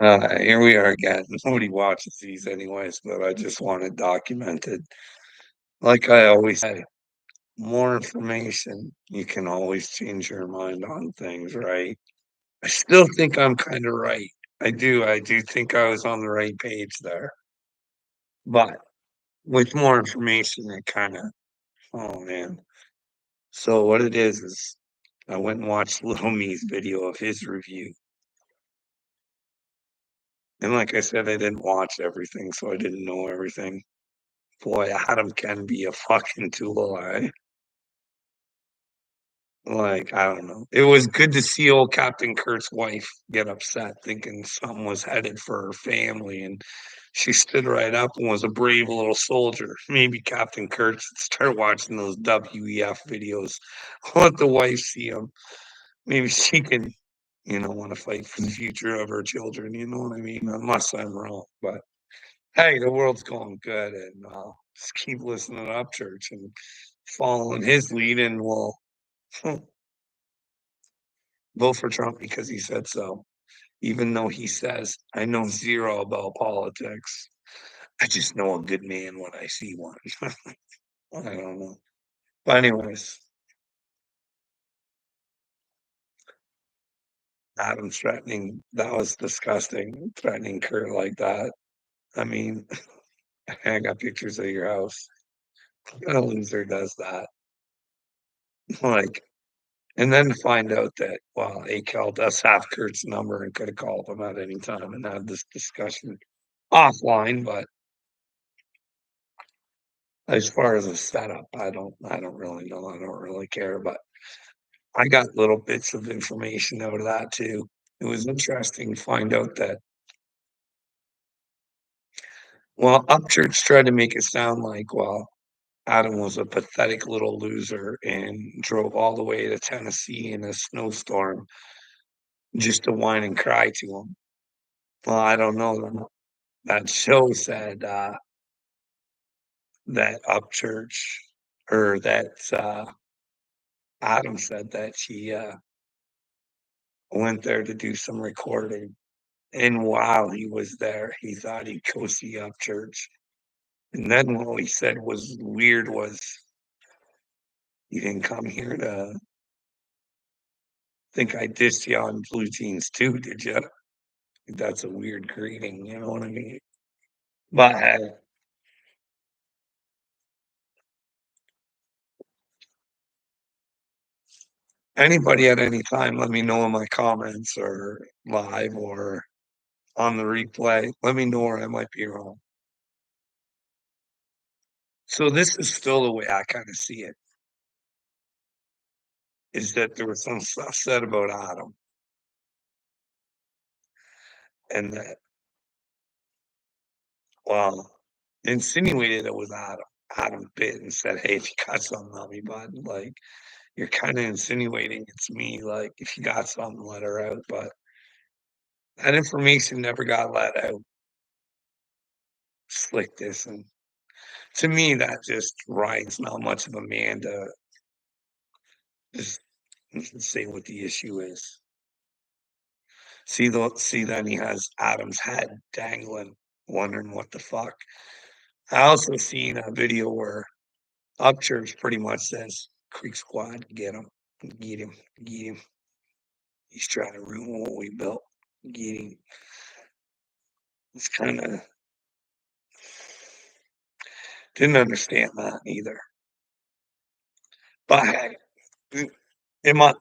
Here we are again. Nobody watches these anyways, but I just want it documented. Like I always say, more information, you can always change your mind on things, right? I still think I'm kind of right. I do think I was on the right page there. But with more information, it kind of, oh man. So what it is I went and watched Little Me's video of his review. And like I said, I didn't watch everything, so I didn't know everything. Boy, Adam can be a fucking tool, like, I don't know. It was good to see old Captain Kurt's wife get upset thinking something was headed for her family, and she stood right up and was a brave little soldier. Maybe Captain Kurt should start watching those WEF videos. Let the wife see them. Maybe she can, wanna fight for the future of her children, you know what I mean? Unless I'm wrong, but hey, the world's going good, and, just keep listening to Upchurch and following his lead, and we'll vote for Trump because he said so, even though he says, "I know 0 about politics. I just know a good man when I see one." I don't know. But anyways, Adam threatening that was disgusting, threatening Kurt like that. I mean, I got pictures of your house. What kind of loser does that? Like, and then to find out that, well, ACAL does have Kurt's number and could have called him at any time and had this discussion offline, but as far as the setup, I don't really know, I don't really care, but I got little bits of information out of that too. It was interesting to find out that, well, Upchurch tried to make it sound like, well, Adam was a pathetic little loser and drove all the way to Tennessee in a snowstorm just to whine and cry to him. Well, I don't know. That show said, that Upchurch or that, Adam said that she, went there to do some recording, and while he was there, he thought he'd go see Upchurch, and then what he said was weird was, "You didn't come here to think I dissed you on Blue Jeans too, did you?" That's a weird greeting, you know what I mean? But, anybody at any time, let me know in my comments or live or on the replay. Let me know where I might be wrong. So this is still the way I kinda see it, is that there was some stuff said about Adam, and that, well, insinuated it was Adam. Adam bit and said, "Hey, if you got something on me, bud, like, you're kinda insinuating it's me, like, if you got something, let her out," but that information never got let out. Slick this, and to me, that just Ryan's not much of a man to just say what the issue is. See, then he has Adam's head dangling, wondering what the fuck. I also seen a video where Upchurch pretty much says, "Creek Squad, get him, get him, get him. He's trying to ruin what we built. Get him." It's kinda didn't understand that either. But hey, mm, am I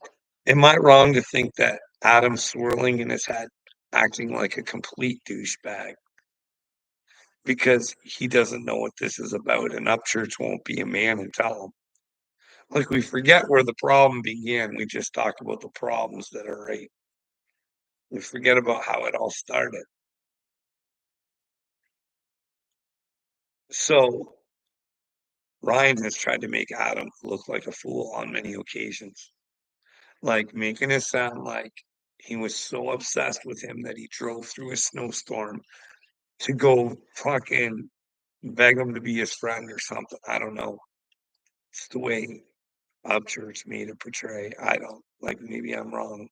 am I wrong to think that Adam's swirling in his head, acting like a complete douchebag because he doesn't know what this is about, and Upchurch won't be a man and tell him? Like, we forget where the problem began, we just talk about the problems that are right. We forget about how it all started. So, Ryan has tried to make Adam look like a fool on many occasions, like, making it sound like he was so obsessed with him that he drove through a snowstorm to go fucking beg him to be his friend or something, I don't know. It's the way Upchurch made it portray, I don't like, maybe I'm wrong.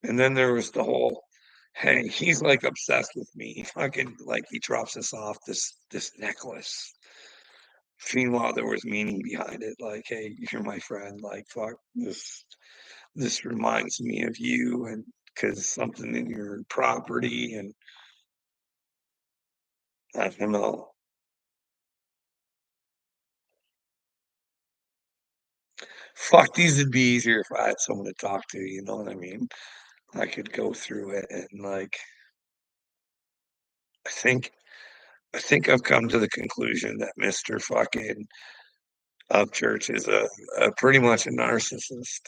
And then there was the whole Hey, he's, like, obsessed with me. He fucking like, he drops us off this necklace. Meanwhile, there was meaning behind it, like, "Hey, you're my friend, like, fuck, this reminds me of you and because something in your property," and I don't know. Fuck, these would be easier if I had someone to talk to, you know what I mean? I could go through it and, like, I think I think I've come to the conclusion that Mr. fucking Upchurch is a pretty much a narcissist,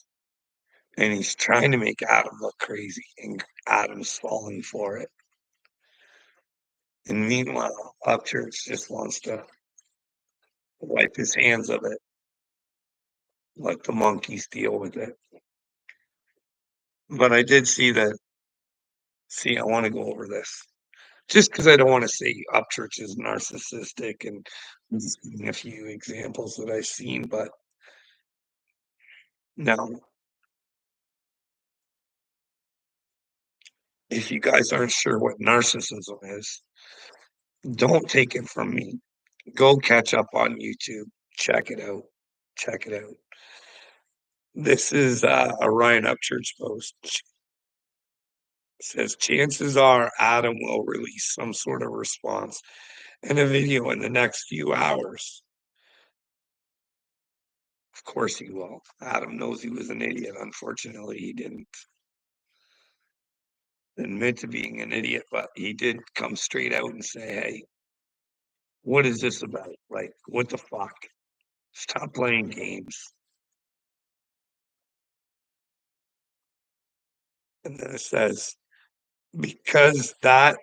and he's trying to make Adam look crazy, and Adam's falling for it. And meanwhile, Upchurch just wants to wipe his hands of it, let the monkeys deal with it. But I did see that. See, I wanna go over this. Just because I don't wanna say Upchurch is narcissistic, and I'm just giving a few examples that I've seen, but now, if you guys aren't sure what narcissism is, don't take it from me. Go catch up on YouTube. Check it out. Check it out. This is a Ryan Upchurch post. Says chances are Adam will release some sort of response in a video in the next few hours. Of course he will. Adam knows he was an idiot. Unfortunately, he didn't admit to being an idiot, but he did come straight out and say, "Hey, what is this about? Like, what the fuck? Stop playing games." And then it says, because that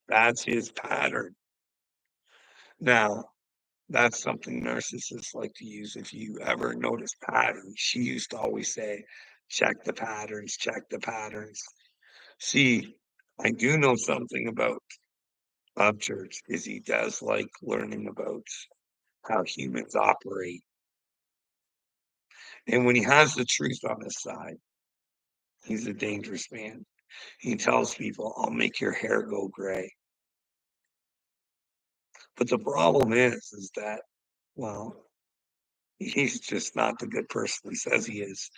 that's his pattern. Now, that's something narcissists like to use. If you ever notice patterns, she used to always say, check the patterns, check the patterns. See, I do know something about Upchurch is he does like learning about how humans operate. And when he has the truth on his side, he's a dangerous man. He tells people, I'll make your hair go gray. But the problem is that, well, he's just not the good person he says he is.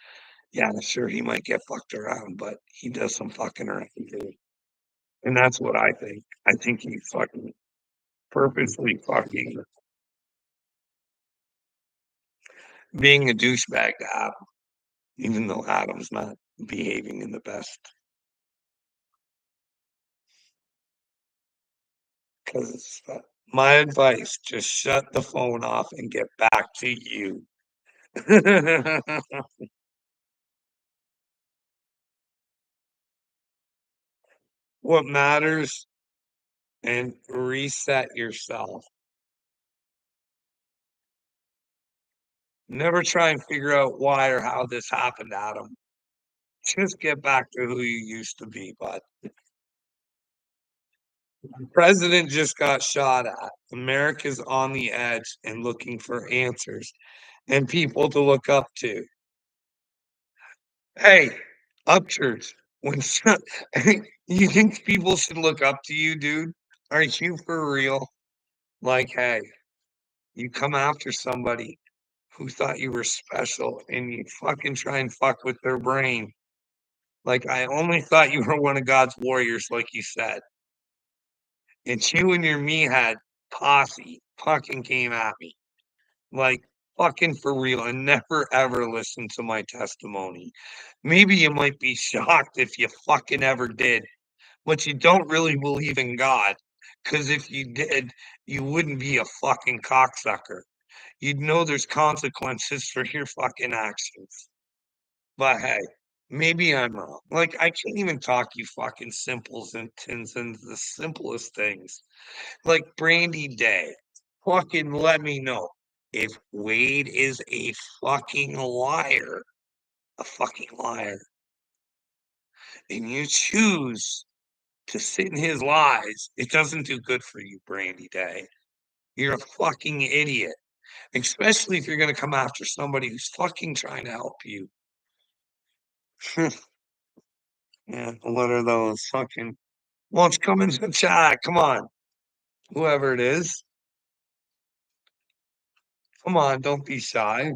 Yeah, sure, he might get fucked around, but he does some fucking around too. And that's what I think. I think he's fucking purposely fucking being a douchebag to Adam, even though Adam's not behaving in the best. Because my advice, just shut the phone off and get back to you. What matters and reset yourself. Never try and figure out why or how this happened, Adam. Just get back to who you used to be, bud. President just got shot at. America's on the edge and looking for answers and people to look up to. Hey, Upchurch, when you think people should look up to you, dude? Are you for real? Like, hey, you come after somebody who thought you were special and you fucking try and fuck with their brain. Like, I only thought you were one of God's warriors, like you said. And you and your meathead posse fucking came at me. Like, fucking for real, and never ever listen to my testimony. Maybe you might be shocked if you fucking ever did, but you don't really believe in God. Because if you did, you wouldn't be a fucking cocksucker. You'd know there's consequences for your fucking actions. But hey, maybe I'm wrong. Like, I can't even talk you fucking simpletons into the simplest things. Like Brandy Day. Fucking let me know. If Wade is a fucking liar, and you choose to sit in his lies, it doesn't do good for you, Brandy Day. You're a fucking idiot, especially if you're gonna come after somebody who's fucking trying to help you. Yeah, what are those fucking won't you come into the chat? Come on, whoever it is. Come on, don't be shy.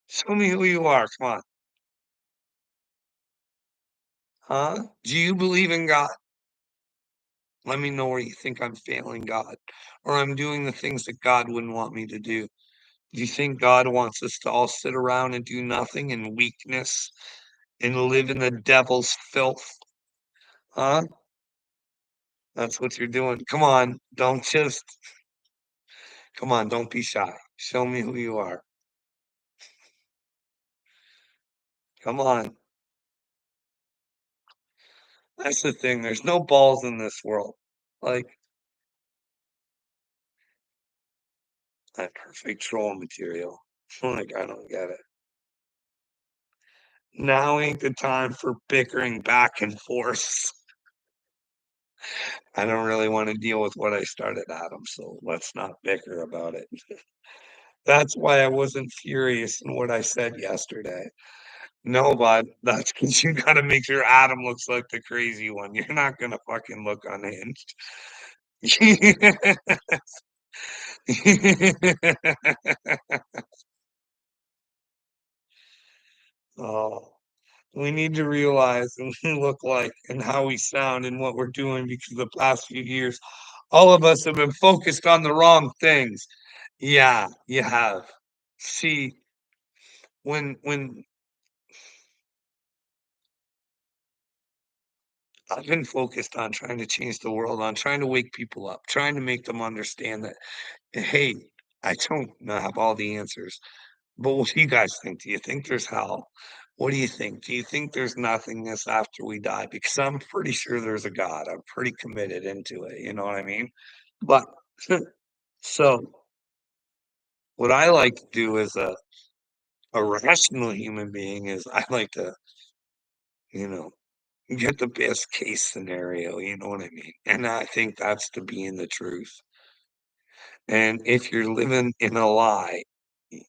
Show me who you are. Come on. Huh? Do you believe in God? Let me know where you think I'm failing God or I'm doing the things that God wouldn't want me to do. Do you think God wants us to all sit around and do nothing in weakness and live in the devil's filth? Huh? That's what you're doing. Come on, don't just come on, don't be shy. Show me who you are. Come on. That's the thing. There's no balls in this world. Like that perfect troll material. Like I don't get it. Now ain't the time for bickering back and forth. I don't really want to deal with what I started, Adam, so let's not bicker about it. That's why I wasn't furious in what I said yesterday. No, bud, that's because you gotta make sure Adam looks like the crazy one. You're not gonna fucking look unhinged. Oh, we need to realize and look like and how we sound and what we're doing because the past few years, all of us have been focused on the wrong things. Yeah, you have. See, when I've been focused on trying to change the world, on trying to wake people up, trying to make them understand that, hey, I don't have all the answers. But what do you guys think? Do you think there's hell? What do you think? Do you think there's nothingness after we die? Because I'm pretty sure there's a God. I'm pretty committed into it. You know what I mean? But so what I like to do as a rational human being is I like to, you know, get the best case scenario. You know what I mean? And I think that's to be in the truth. And if you're living in a lie,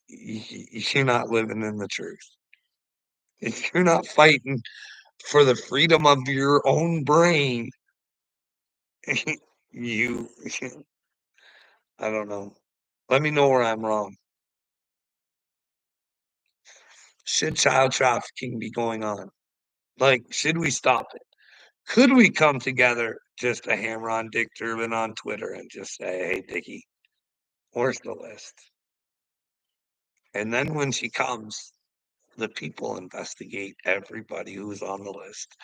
you're not living in the truth. If you're not fighting for the freedom of your own brain, you I don't know. Let me know where I'm wrong. Should child trafficking be going on? Like, should we stop it? Could we come together just to hammer on Dick Durbin on Twitter and just say, "Hey, Dickie, where's the list?" And then when she comes, the people investigate everybody who's on the list.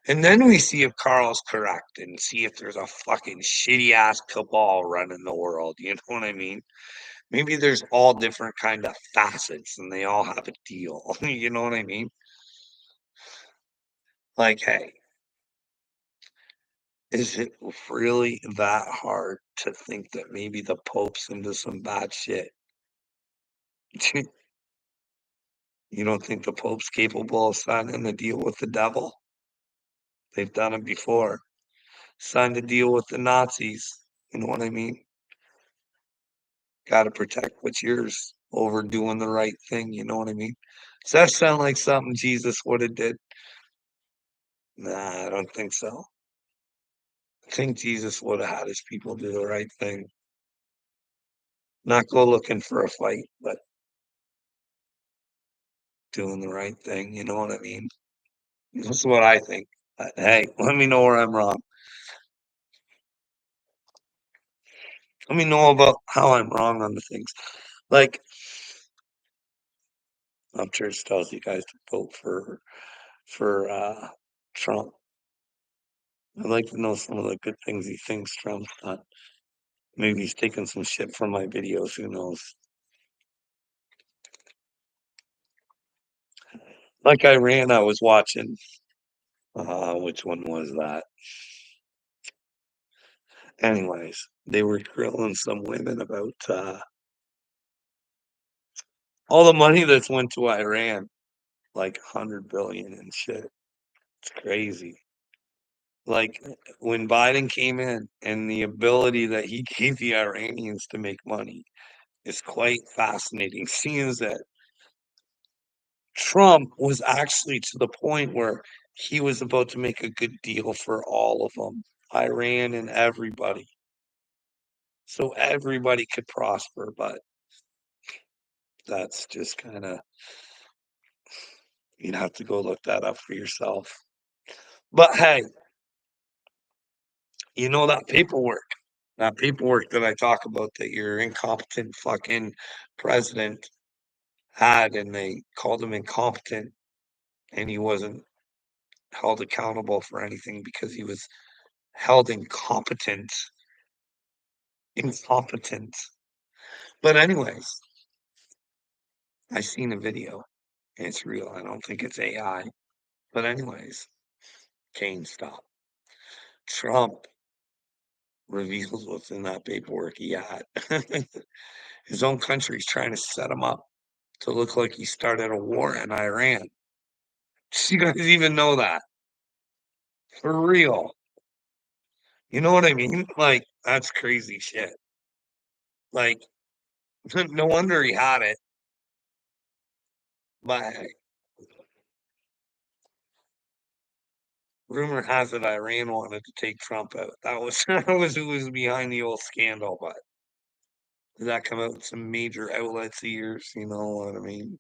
And then we see if Carl's correct and see if there's a fucking shitty ass cabal running the world. You know what I mean? Maybe there's all different kind of facets and they all have a deal. You know what I mean? Like, hey, is it really that hard to think that maybe the Pope's into some bad shit? You don't think the Pope's capable of signing a deal with the devil? They've done it before. Signed a deal with the Nazis. You know what I mean? Got to protect what's yours over doing the right thing. You know what I mean? Does that sound like something Jesus would have did? Nah, I don't think so. I think Jesus would have had his people do the right thing, not go looking for a fight, but doing the right thing. You know what I mean? That's what I think. Hey, let me know where I'm wrong. Let me know about how I'm wrong on the things. Like, I'm church tells you guys to vote for Trump. I'd like to know some of the good things he thinks Trump's done. Maybe he's taking some shit from my videos. Who knows? Like Iran, I was watching. Which one was that? Anyways, they were grilling some women about all the money that's went to Iran, like 100 billion and shit. It's crazy. Like when Biden came in and the ability that he gave the Iranians to make money is quite fascinating. Seeing that Trump was actually to the point where he was about to make a good deal for all of them, Iran and everybody, so everybody could prosper, but that's just kinda you'd have to go look that up for yourself. But hey, you know that paperwork that I talk about that your incompetent fucking president had, and they called him incompetent, and he wasn't held accountable for anything because he was held incompetent. But anyways, I seen a video, and it's real. I don't think it's AI. But anyways, Kane, stop. Trump reveals what's in that paperwork he had. His own country's trying to set him up to look like he started a war in Iran. Do you guys even know that? For real. You know what I mean? Like, that's crazy shit. Like, no wonder he had it. But rumor has it Iran wanted to take Trump out. That was that was who was behind the old scandal, but did that come out in some major outlets of yours? You know what I mean?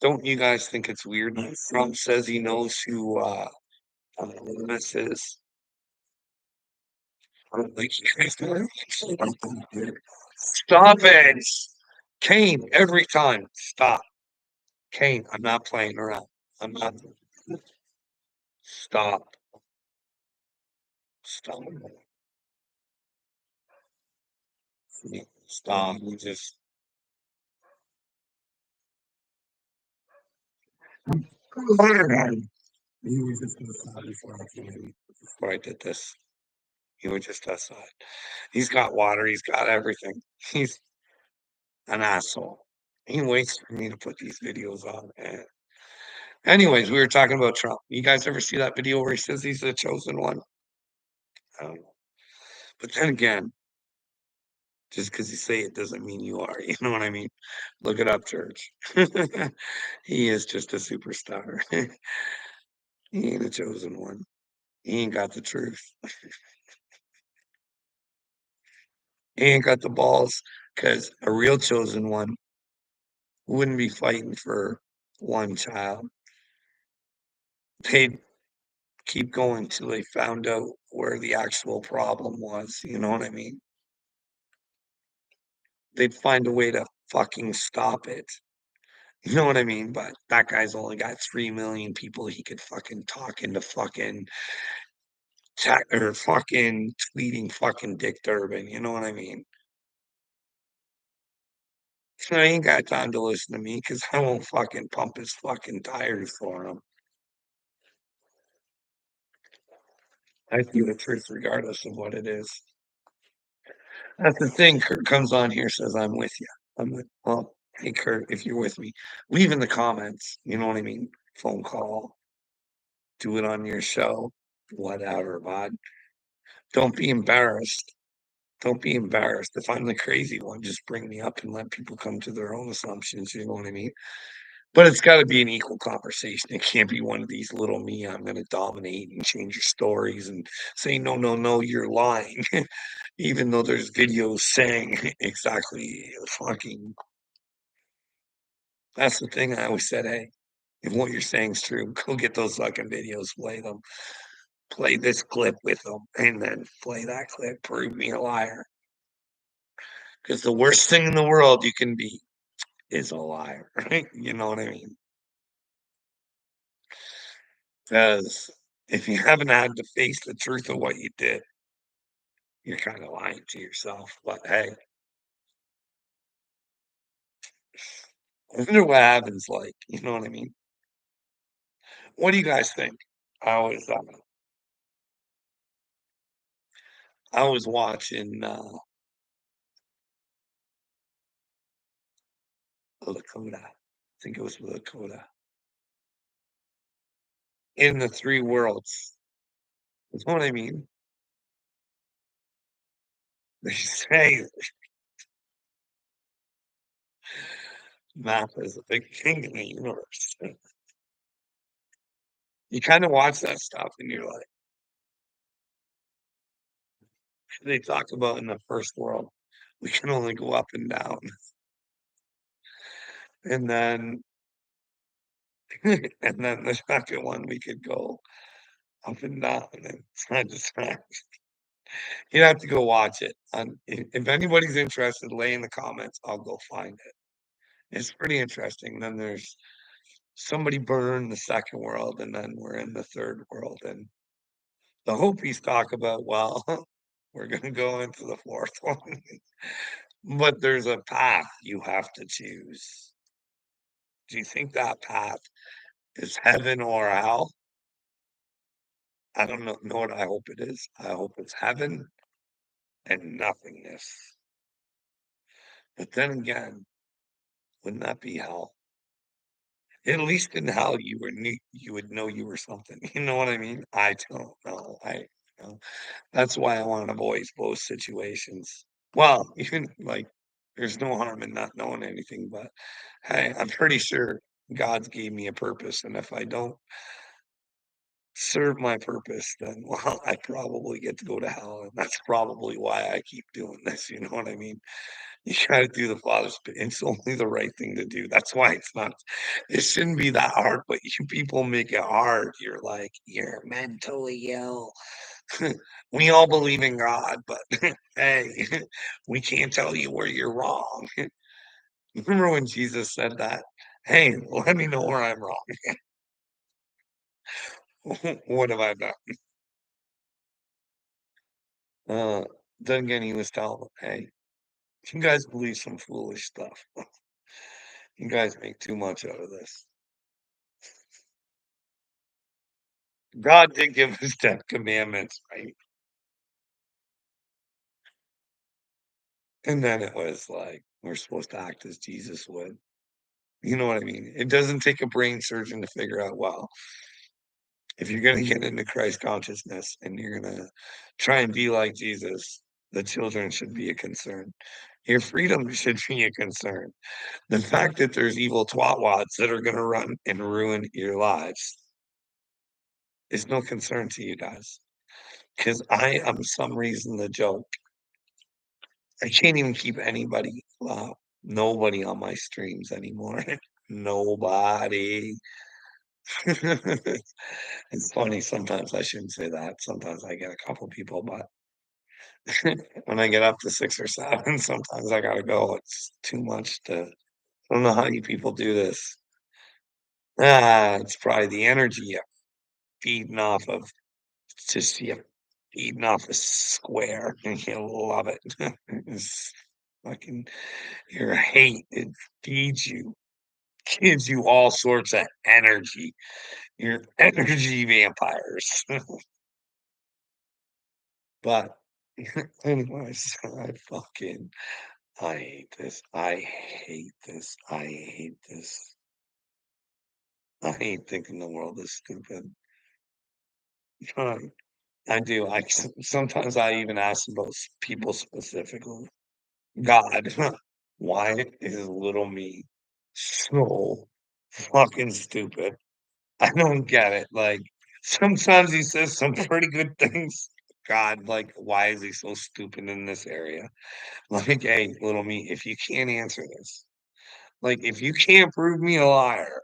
Don't you guys think it's weird that Trump says he knows who this is? Like, stop it. Kane, every time. Stop. Kane, I'm not playing around. I'm not. Stop. Stop. Stop. You just. You were just outside before I did this. You were just outside. He's got water. He's got everything. He's an asshole. He waits for me to put these videos on. And anyways, we were talking about Trump. You guys ever see that video where he says he's the chosen one? Um, but then again, just because you say it doesn't mean you are. You know what I mean? Look it up, church. He is just a superstar. He ain't a chosen one. He ain't got the truth. He ain't got the balls because a real chosen one wouldn't be fighting for one child. They'd keep going till they found out where the actual problem was. You know what I mean? They'd find a way to fucking stop it. You know what I mean? But that guy's only got 3 million people he could fucking talk into fucking or fucking tweeting fucking Dick Durbin. You know what I mean? So I ain't got time to listen to me because I won't fucking pump his fucking tires for him. I see the truth regardless of what it is. That's the thing. Kurt comes on here, says, I'm with you. I'm like, well, hey, Kurt, if you're with me, leave in the comments. You know what I mean? Phone call, do it on your show, whatever, bud. Don't be embarrassed. Don't be embarrassed. If I'm the crazy one, just bring me up and let people come to their own assumptions. You know what I mean? But it's got to be an equal conversation. It can't be one of these little me, I'm going to dominate and change your stories and say, no, no, no, you're lying. Even though there's videos saying exactly fucking. That's the thing I always said. Hey, if what you're saying is true, go get those fucking videos, play them, play this clip with them, and then play that clip. Prove me a liar. Because the worst thing in the world you can be is a liar, right? You know what I mean? Because if you haven't had to face the truth of what you did, you're kind of lying to yourself. But hey, I wonder what happens like. You know what I mean? What do you guys think? I was, uh, I was watching Lakota. I think it was Lakota in the three worlds. You know what I mean? They say math is a big thing in the universe. You kinda watch that stuff and you're like they talk about in the first world, we can only go up and down, and then and then the second one, we could go up and down and side to side. You'd have to go watch it, if anybody's interested, lay in the comments, I'll go find it. It's pretty interesting, then there's somebody burned the second world, and then we're in the third world, and the Hopis talk about, well, we're gonna go into the fourth one, but there's a path you have to choose. Do you think that path is heaven or hell? I don't know what I hope it is. I hope it's heaven and nothingness. But then again, wouldn't that be hell? At least in hell, you would know you were something. You know what I mean? I don't know. You know, that's why I want to avoid both situations. Well, even like there's no harm in not knowing anything, but hey, I'm pretty sure God's gave me a purpose, and if I don't serve my purpose, then well, I probably get to go to hell, and that's probably why I keep doing this. You know what I mean? You gotta do the Father's it's only the right thing to do. That's why it shouldn't be that hard, but you people make it hard. You're like, "You're mentally ill." We all believe in God, but hey, we can't tell you where you're wrong. Remember when Jesus said that? "Hey, let me know where I'm wrong." What have I done? Uh, then again, he was telling them, "Hey, you guys believe some foolish stuff. You guys make too much out of this." God did give us 10 commandments, right? And then it was like, we're supposed to act as Jesus would. You know what I mean? It doesn't take a brain surgeon to figure out, well, if you're gonna get into Christ consciousness and you're gonna try and be like Jesus, the children should be a concern. Your freedom should be a concern. The fact that there's evil twatwads that are gonna run and ruin your lives is no concern to you guys. Because I am some reason the joke. I can't even keep anybody, nobody on my streams anymore. Nobody. It's funny, sometimes I shouldn't say that. Sometimes I get a couple people, but when I get up to 6 or 7, sometimes I gotta go. It's too much to I don't know how you people do this. It's probably the energy you're feeding off of. It's just you feeding off a square, and you love it. It's fucking your hate, it feeds you. Gives you all sorts of energy. You're energy vampires. But anyways, I hate this. I hate this. I hate this. I hate thinking the world is stupid. Um, I do. Sometimes I even ask about people specifically. God, why is little me so fucking stupid? I don't get it, like, sometimes he says some pretty good things. God, like, why is he so stupid in this area? Like, "Hey, little me, if you can't answer this, like, if you can't prove me a liar,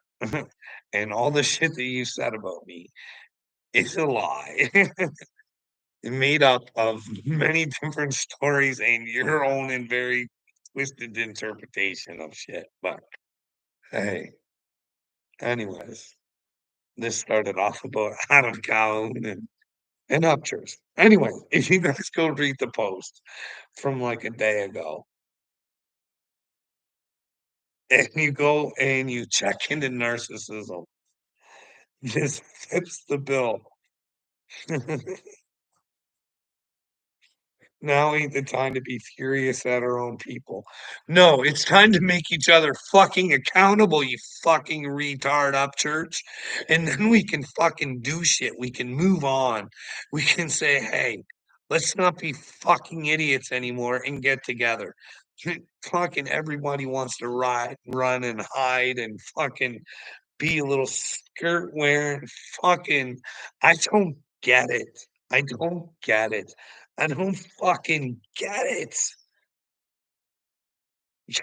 and all the shit that you said about me is a lie, made up of many different stories and your own and very twisted interpretation of shit," but, hey, anyways, this started off about Adam Calhoun and Upchurch. Anyway, if you guys go read the post from, like, a day ago, and you go and you check into narcissism, this fits the bill. Now ain't the time to be furious at our own people. No, it's time to make each other fucking accountable, you fucking retard Upchurch, and then we can fucking do shit. We can move on. We can say, "Hey, let's not be fucking idiots anymore and get together." Fucking everybody wants to run and hide and fucking be a little skirt wearing fucking I don't get it. I don't get it. I don't fucking get it.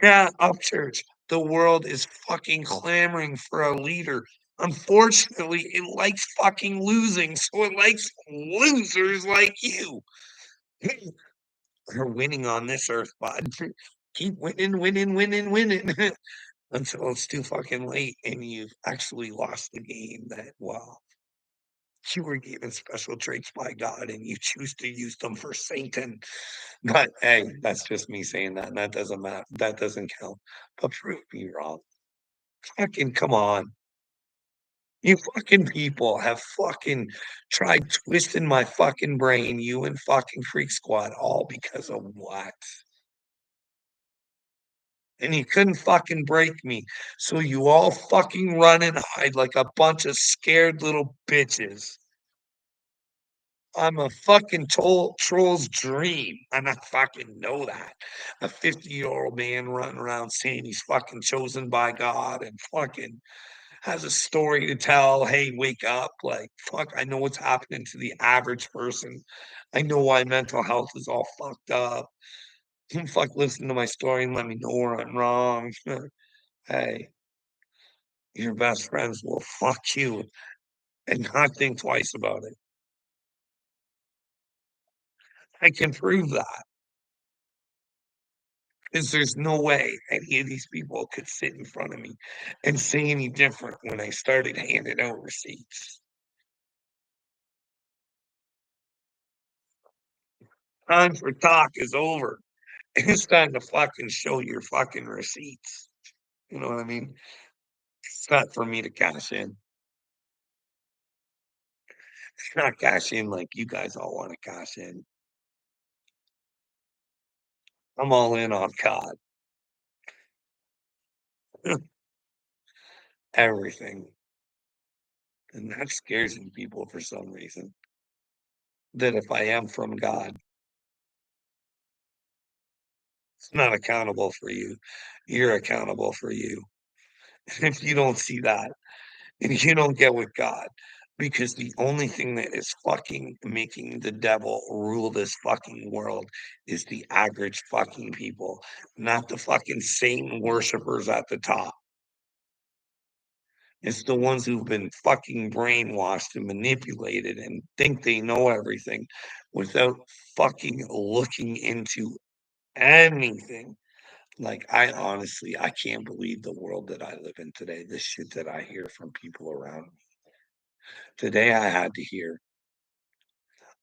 Yeah, Upchurch. The world is fucking clamoring for a leader. Unfortunately, it likes fucking losing, so it likes losers like you. Are winning on this earth, bud. Keep winning, winning, winning, winning until it's too fucking late and you've actually lost the game that, well, you were given special traits by God and you choose to use them for Satan. But hey, that's just me saying that, and that doesn't matter. That doesn't count. But prove me wrong. Fucking come on. You fucking people have fucking tried twisting my fucking brain, you and fucking Freak Squad, all because of what? And you couldn't fucking break me. So you all fucking run and hide like a bunch of scared little bitches. I'm a fucking troll's dream, and I fucking know that. A 50-year-old man running around saying he's fucking chosen by God and fucking has a story to tell. Hey, wake up. Like, fuck, I know what's happening to the average person. I know why mental health is all fucked up. Fuck, listen to my story and let me know where I'm wrong. Hey, your best friends will fuck you and not think twice about it. I can prove that. Because there's no way any of these people could sit in front of me and say any different when I started handing out receipts. Time for talk is over. It's time to fucking show your fucking receipts. You know what I mean? It's not for me to cash in. It's not cash in like you guys all want to cash in. I'm all in on COD. Everything. And that scares you people for some reason. That if I am from God, it's not accountable for you. You're accountable for you. If you don't see that, and you don't get with God, because the only thing that is fucking making the devil rule this fucking world is the average fucking people, not the fucking Satan worshipers at the top. It's the ones who've been fucking brainwashed and manipulated and think they know everything without fucking looking into anything. Like, I honestly, I can't believe the world that I live in today, the shit that I hear from people around me. Today I had to hear,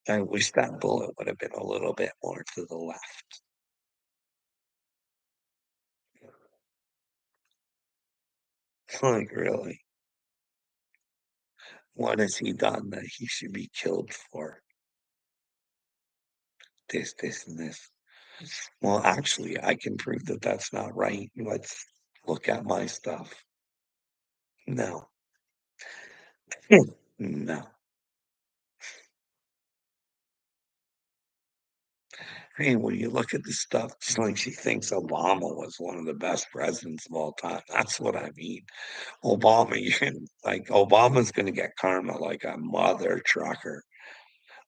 I wish that bullet would have been a little bit more to the left. Like, really? What has he done that he should be killed for? This, and this. Well, actually, I can prove that that's not right. Let's look at my stuff. No. No. Hey, when you look at the stuff, it's like she thinks Obama was one of the best presidents of all time. That's what I mean. Obama, you like Obama's gonna get karma like a mother trucker.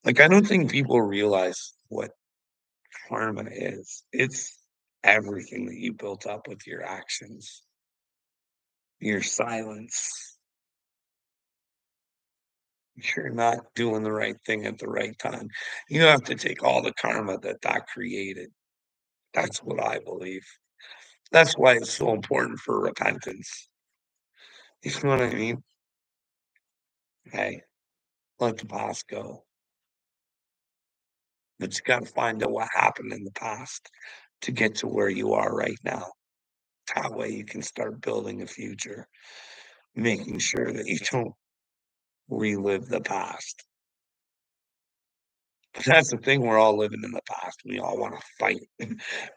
Like, I don't think people realize what karma is. It's everything that you built up with your actions, your silence. You're not doing the right thing at the right time. You have to take all the karma that that created. That's what I believe. That's why it's so important for repentance. You know what I mean? Hey, let the past go. But you gotta find out what happened in the past to get to where you are right now. That way you can start building a future, making sure that you don't relive the past. But that's the thing, we're all living in the past. We all wanna fight.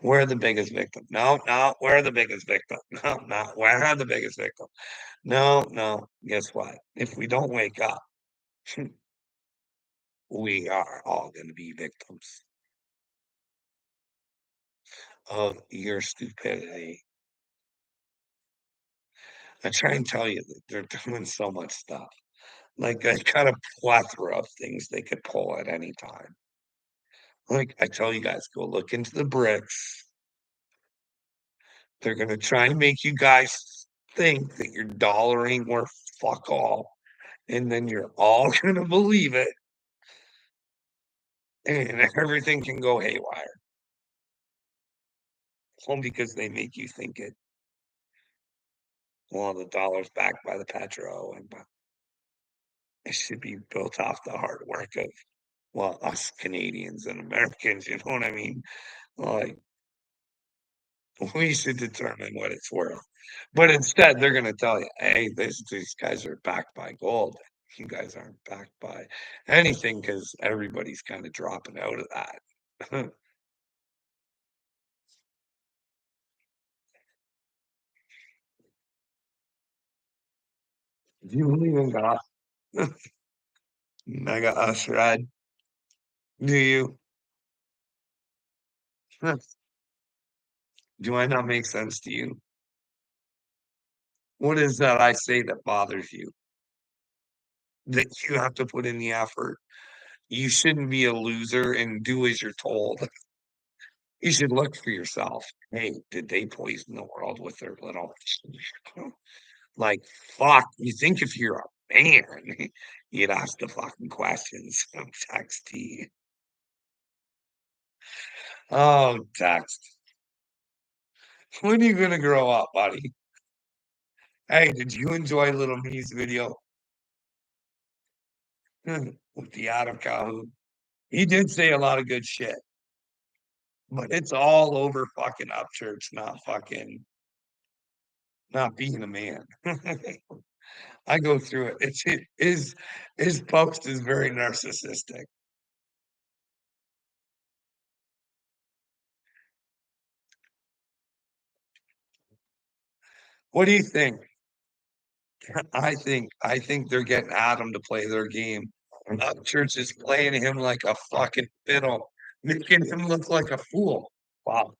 We're the biggest victim. No, no, we're the biggest victim. No, no, we're the biggest victim. No, no, guess what? If we don't wake up, we are all gonna be victims of your stupidity. I try and tell you that they're doing so much stuff. Like, I got a plethora of things they could pull at any time. Like, I tell you guys, go look into the BRICS. They're gonna try and make you guys think that your dollar ain't worth fuck all, and then you're all gonna believe it, and everything can go haywire. All because they make you think it. Well, the dollar's backed by the petro, and it should be built off the hard work of, well, us Canadians and Americans, you know what I mean? Like, we should determine what it's worth. But instead, they're gonna tell you, "Hey, these guys are backed by gold. You guys aren't backed by anything because everybody's kinda dropping out of that." Do you believe in God? Mega Usher, do you? Do I not make sense to you? What is that I say that bothers you? That you have to put in the effort. You shouldn't be a loser and do as you're told. You should look for yourself. Hey, did they poison the world with their little like, fuck, you think if you're a man, you'd ask the fucking questions. Text T. Oh, text. When are you gonna grow up, buddy? Hey, did you enjoy Little Me's video with the Adam Calhoun? He did say a lot of good shit, but it's all over fucking Upchurch, not being a man. I go through it. His post is very narcissistic. What do you think? I think they're getting Adam to play their game. Upchurch is playing him like a fucking fiddle, making him look like a fool. Wow.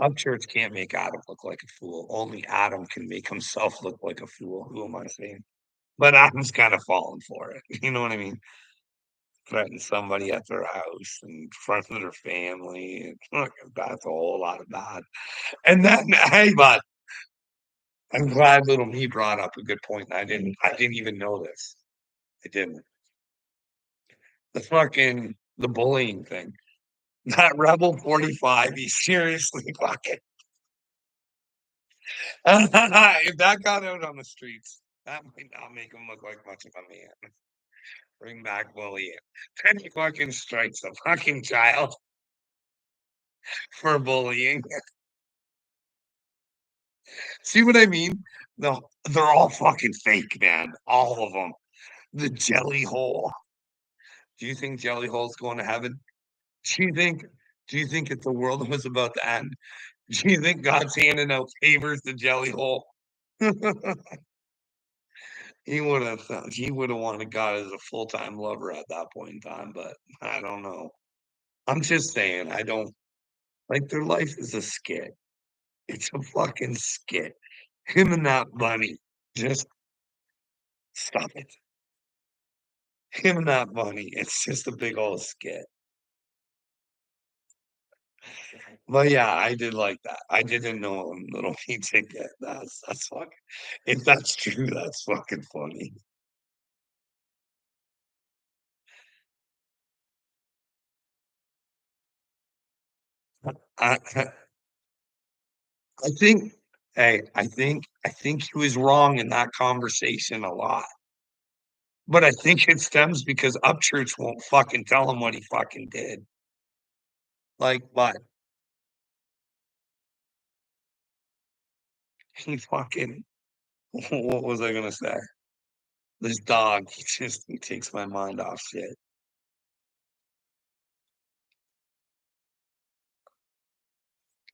Upchurch can't make Adam look like a fool. Only Adam can make himself look like a fool. Who am I saying? But Adam's kind of falling for it. You know what I mean? Threaten somebody at their house in front of their family. That's a whole lot of bad. And then, hey, bud, I'm glad little me brought up a good point. I didn't even know this. I didn't. The bullying thing. That Rebel 45, he seriously fucking if that got out on the streets, that might not make him look like much of a man. Bring back bullying. Then he fucking strikes a fucking child for bullying. See what I mean? No, they're all fucking fake, man. All of them. The jelly hole. Do you think jelly hole's going to heaven? Do you think do you think if the world was about to end, do you think God's handing out favors to jelly hole? He would have wanted God as a full-time lover at that point in time, but I don't know. I'm just saying, I don't like their life is a skit. It's a fucking skit. Him and that bunny. Just stop it. Him and that bunny. It's just a big old skit. But yeah, I did like that. I didn't know little me ticket. That's fucking if that's true, that's fucking funny. I I think hey, I think he was wrong in that conversation a lot. But I think it stems because Upchurch won't fucking tell him what he fucking did. Like what? He fucking what was I gonna say? This dog, he takes my mind off shit.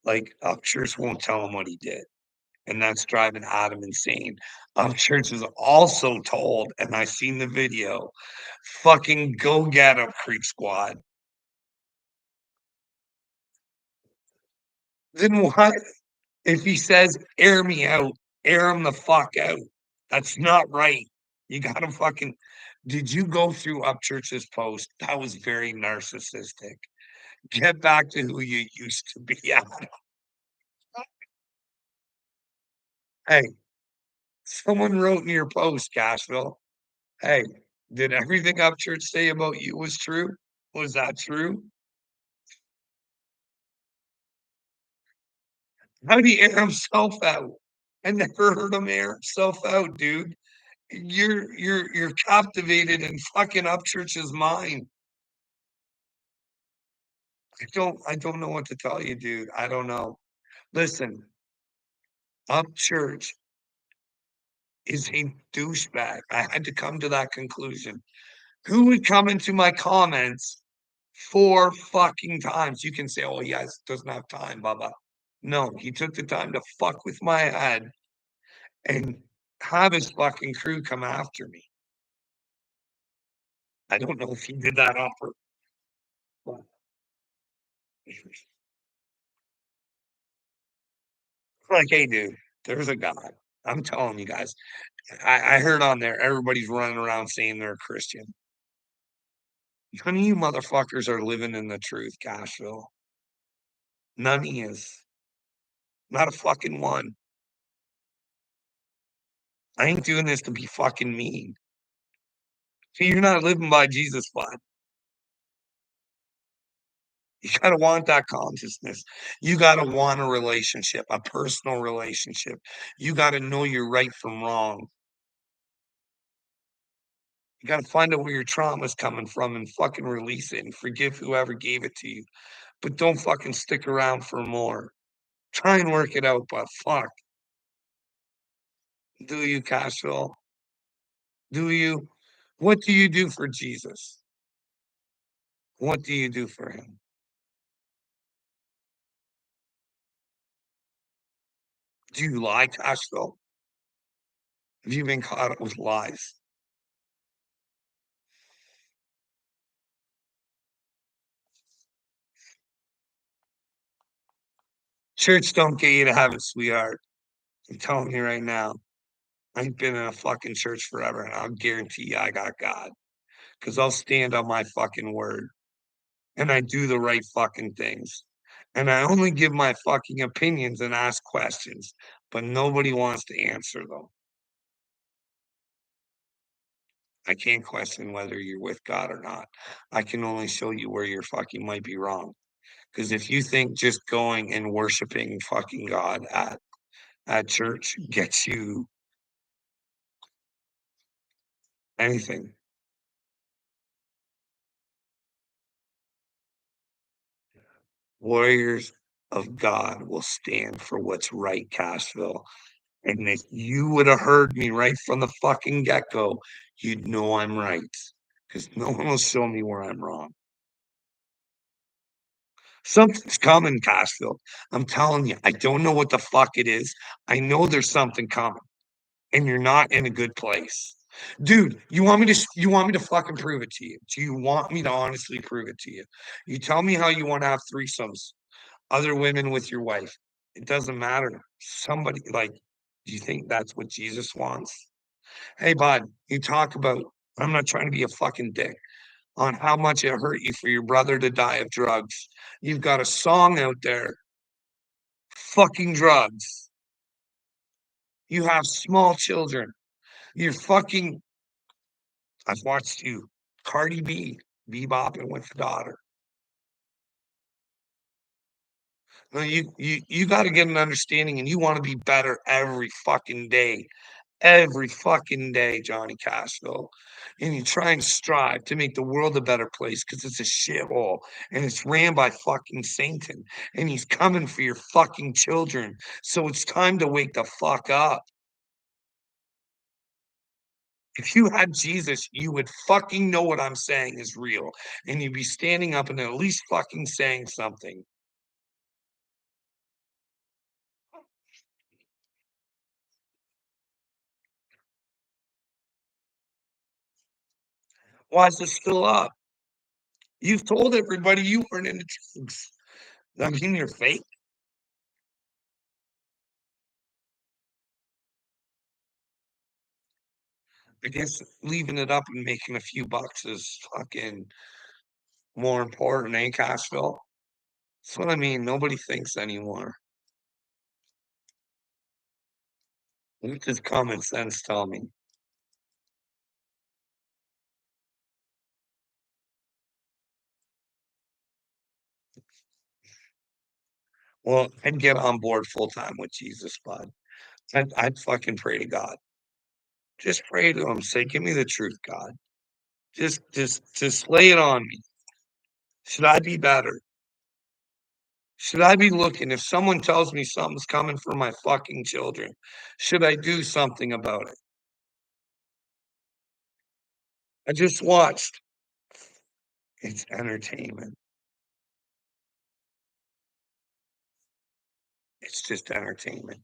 Like Upchurch won't tell him what he did. And that's driving Adam insane. Upchurch is also told, and I seen the video, fucking go get him, Creek Squad. Then what if he says, air me out? Air them the fuck out. That's not right. You gotta fucking did you go through Upchurch's post? That was very narcissistic. Get back to who you used to be, Adam. Hey, someone wrote in your post, Cashville, "Hey, did everything Upchurch say about you was true? Was that true?" How'd he air himself out? I never heard him air himself out, dude. You're captivated in fucking Upchurch's mind. I don't know what to tell you, dude. I don't know. Listen, Upchurch is a douchebag. I had to come to that conclusion. Who would come into my comments 4 fucking times? You can say, "Oh, he doesn't have time, blah, blah." No, he took the time to fuck with my head and have his fucking crew come after me. I don't know if he did that on purpose. Like, "Hey, dude, there's a God." I'm telling you guys. I heard on there, everybody's running around saying they're a Christian. None of you motherfuckers are living in the truth, Cashville. None of yous. Not a fucking one. I ain't doing this to be fucking mean. See, you're not living by Jesus' blood. You gotta want that consciousness. You gotta want a relationship, a personal relationship. You gotta know your right from wrong. You gotta find out where your trauma's coming from and fucking release it and forgive whoever gave it to you. But don't fucking stick around for more. Try and work it out, but fuck. Do you, Cashville? Do you? What do you do for Jesus? What do you do for him? Do you lie, Cashville? Have you been caught up with lies? Church don't get you to heaven, sweetheart. I'm telling you right now. I've been in a fucking church forever, and I'll guarantee you I got God. Because 'cause I'll stand on my fucking word, and I do the right fucking things, and I only give my fucking opinions and ask questions, but nobody wants to answer them. I can't question whether you're with God or not. I can only show you where you're fucking might be wrong. Because if you think just going and worshiping fucking God at church gets you anything, warriors of God will stand for what's right, Cashville. And if you would have heard me right from the fucking get-go, you'd know I'm right. Because no one will show me where I'm wrong. Something's coming, Cashville. I'm telling you, I don't know what the fuck it is. I know there's something coming, and you're not in a good place. Dude, you want me to fucking prove it to you? Do you want me to honestly prove it to you? You tell me how you wanna have threesomes, other women with your wife. It doesn't matter. Somebody like, do you think that's what Jesus wants? Hey, bud, you talk about I'm not trying to be a fucking dick on how much it hurt you for your brother to die of drugs. You've got a song out there, fucking drugs. You have small children. You're fucking I've watched you. Cardi B, bebopping with the daughter. No, you gotta get an understanding and you wanna be better every fucking day, Johnny Cashville. And you try and strive to make the world a better place because it's a shithole and it's ran by fucking Satan and he's coming for your fucking children. So it's time to wake the fuck up. If you had Jesus, you would fucking know what I'm saying is real and you'd be standing up and at least fucking saying something. Why is it still up? You've told everybody you weren't into drugs. I mean, you're fake. I guess leaving it up and making a few bucks is fucking more important, eh, Cashville? That's what I mean, nobody thinks anymore. What does common sense tell me? Well, I'd get on board full time with Jesus, bud. I'd fucking pray to God. Just pray to him, say, "Give me the truth, God. Just lay it on me. Should I be better? Should I be looking if someone tells me something's coming for my fucking children, should I do something about it?" I just watched. It's entertainment. It's just entertainment.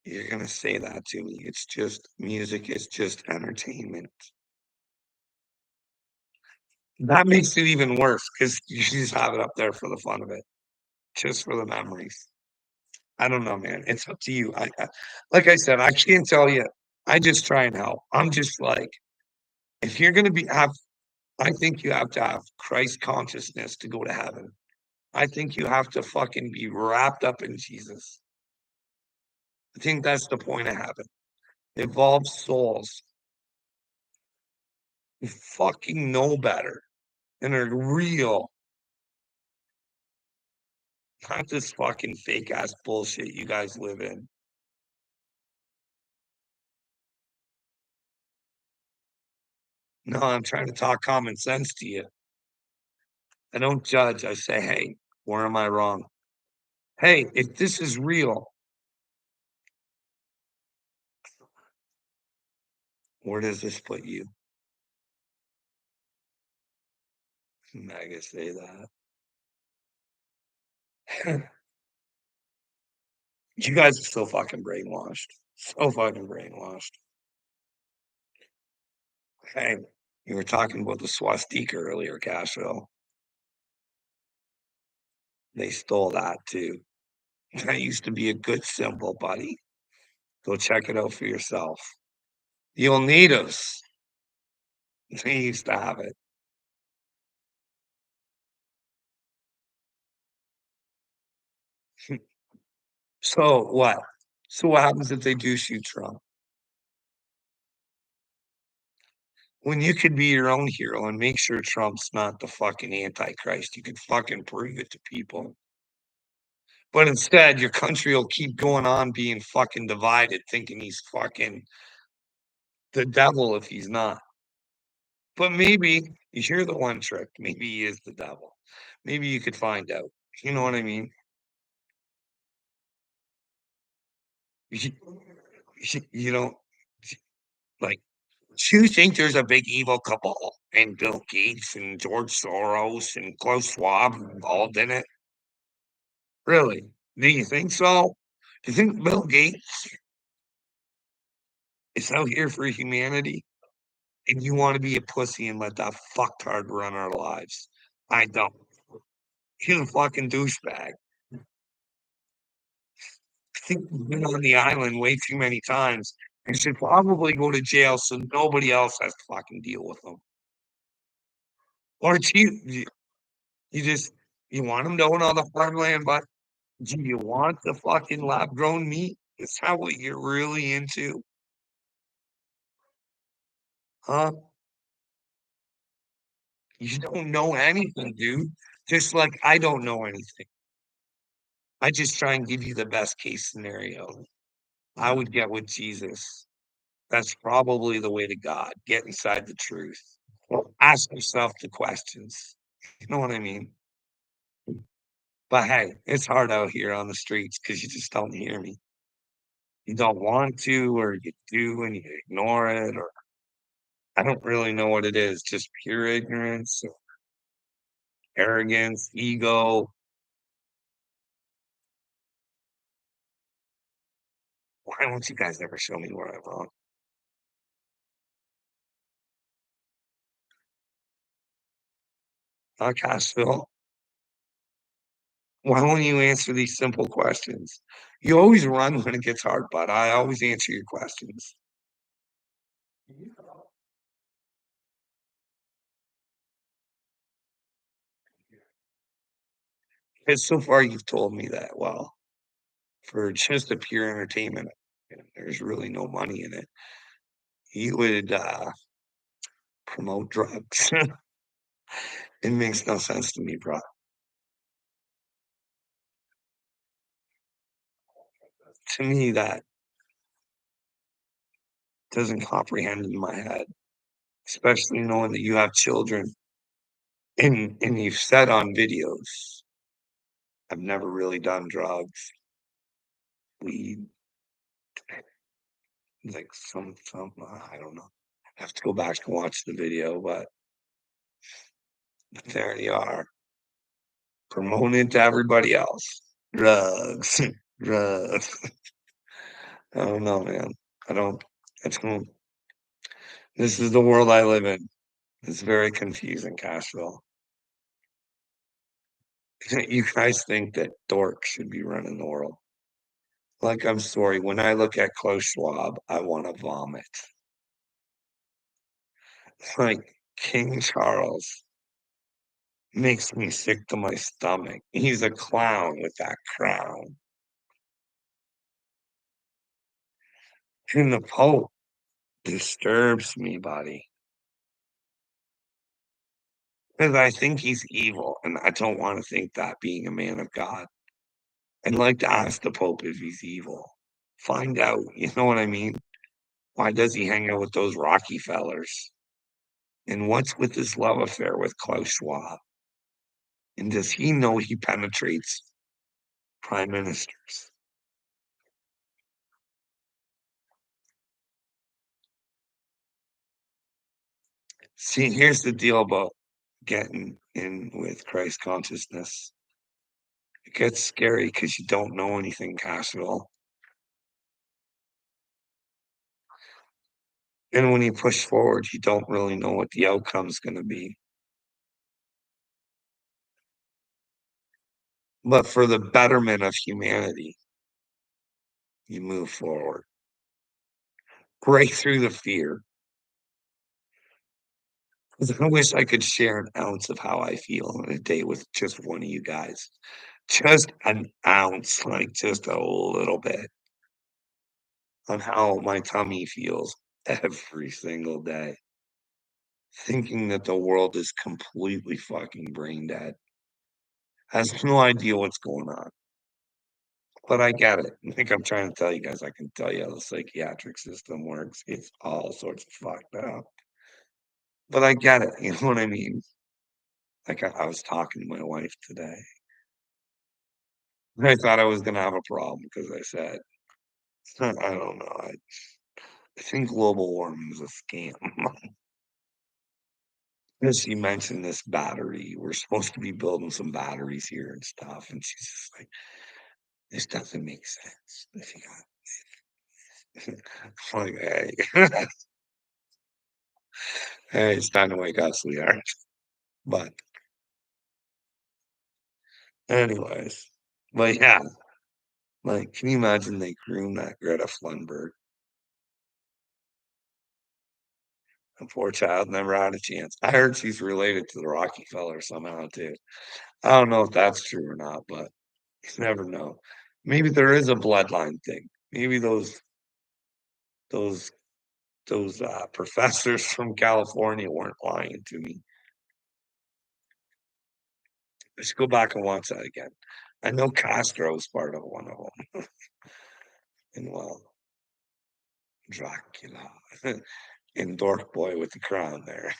You're gonna say that to me. It's just music is just entertainment. That makes it even worse because you just have it up there for the fun of it, just for the memories. I don't know, man. It's up to you. I like I said, I can't tell you. I just try and help. I'm just like, if you're gonna be have I think you have to have Christ consciousness to go to heaven. I think you have to fucking be wrapped up in Jesus. I think that's the point of heaven. Evolved souls who fucking know better and are real, not this fucking fake ass bullshit you guys live in. No, I'm trying to talk common sense to you. I don't judge. I say, hey, where am I wrong? Hey, if this is real, where does this put you? I'm not gonna say that. You guys are so fucking brainwashed. So fucking brainwashed. Hey, you were talking about the swastika earlier, Castro. They stole that too. That used to be a good symbol, buddy. Go check it out for yourself. You'll need us. They used to have it. So what? So what happens if they do shoot Trump? When you could be your own hero and make sure Trump's not the fucking antichrist, you could fucking prove it to people. But instead, your country will keep going on being fucking divided, thinking he's fucking the devil if he's not. But maybe you're the one trick. Maybe he is the devil. Maybe you could find out. You know what I mean? You, you don't like. Do you think there's a big evil cabal and Bill Gates and George Soros and Klaus Schwab involved in it? Really? Do you think so? Do you think Bill Gates is out here for humanity? And you want to be a pussy and let that fucktard run our lives? I don't. He's a fucking douchebag. I think he's been on the island way too many times and should probably go to jail so nobody else has to fucking deal with him. Or do you just you want him to own all the farmland, but do you want the fucking lab grown meat? Is that what you're really into? Huh? You don't know anything, dude. Just like I don't know anything. I just try and give you the best case scenario. I would get with Jesus. That's probably the way to God. Get inside the truth. Well, ask yourself the questions. You know what I mean? But hey, it's hard out here on the streets because you just don't hear me. You don't want to, or you do and you ignore it, or I don't really know what it is. Just pure ignorance, arrogance, ego. Why don't you guys ever show me where I'm wrong? Cashville. Why won't you answer these simple questions? You always run when it gets hard, but I always answer your questions. Because so far you've told me that, well, for just a pure entertainment, and there's really no money in it. You would promote drugs. It makes no sense to me, bro. To me, that doesn't comprehend in my head, especially knowing that you have children and you've said on videos, I've never really done drugs, weed, like some I don't know. I have to go back and watch the video, but there you are, promoting it to everybody else. Drugs, drugs. I don't know, man. I don't. It's this is the world I live in. It's very confusing, Cashville. You guys think that dorks should be running the world. Like, I'm sorry, when I look at Klaus Schwab, I want to vomit. Like, King Charles makes me sick to my stomach. He's a clown with that crown. And the Pope disturbs me, buddy, because I think he's evil, and I don't want to think that being a man of God. I'd like to ask the Pope if he's evil. Find out, you know what I mean? Why does he hang out with those Rockefellers? And what's with his love affair with Klaus Schwab? And does he know he penetrates prime ministers? See, here's the deal about getting in with Christ consciousness. It gets scary because you don't know anything, Cashville. And when you push forward, you don't really know what the outcome's going to be. But for the betterment of humanity, you move forward. Break through the fear. 'Cause I wish I could share an ounce of how I feel in a day with just one of you guys. Just an ounce, like just a little bit on how my tummy feels every single day. Thinking that the world is completely fucking brain dead. Has no idea what's going on. But I get it. I think I'm trying to tell you guys, I can tell you how the psychiatric system works. It's all sorts of fucked up. But I get it, you know what I mean? Like I was talking to my wife today. I thought I was gonna have a problem because I said, I don't know. I think global warming is a scam. Because she mentioned this battery. We're supposed to be building some batteries here and stuff. And she's just like, this doesn't make sense. She got I'm like, hey, hey, it's time to wake up, sweetheart. But anyways, but yeah, like, can you imagine they groom that Greta Thunberg? The poor child never had a chance. I heard she's related to the Rockefeller somehow too. I don't know if that's true or not, but you never know. Maybe there is a bloodline thing. Maybe those those professors from California weren't lying to me. Let's go back and watch that again. I know Castro was part of one of them. And well, Dracula and Dork Boy with the crown there.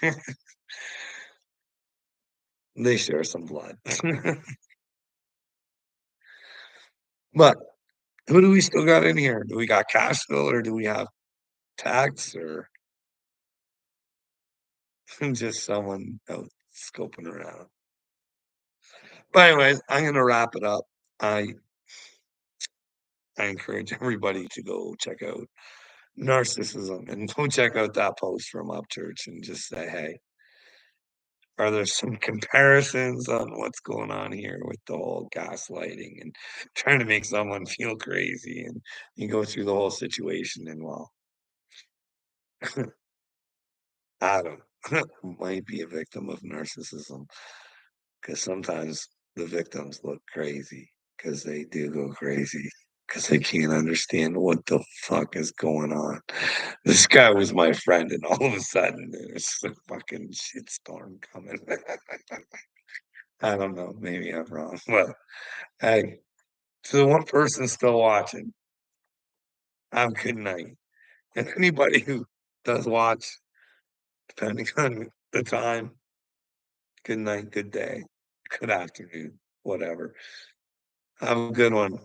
They share some blood. But who do we still got in here? Do we got Castro or do we have Tax or just someone out scoping around? But anyways, I'm gonna wrap it up. I I encourage everybody to go check out Narcissism and go check out that post from Upchurch and just say, hey, are there some comparisons on what's going on here with the whole gaslighting and trying to make someone feel crazy, and you go through the whole situation and, well, Adam might be a victim of narcissism because sometimes the victims look crazy because they do go crazy because they can't understand what the fuck is going on. This guy was my friend, and all of a sudden, there's a fucking shitstorm coming. I don't know. Maybe I'm wrong. Well, hey, to the one person still watching, have a good night. And anybody who does watch, depending on the time, good night, good day, good afternoon, whatever. Have a good one.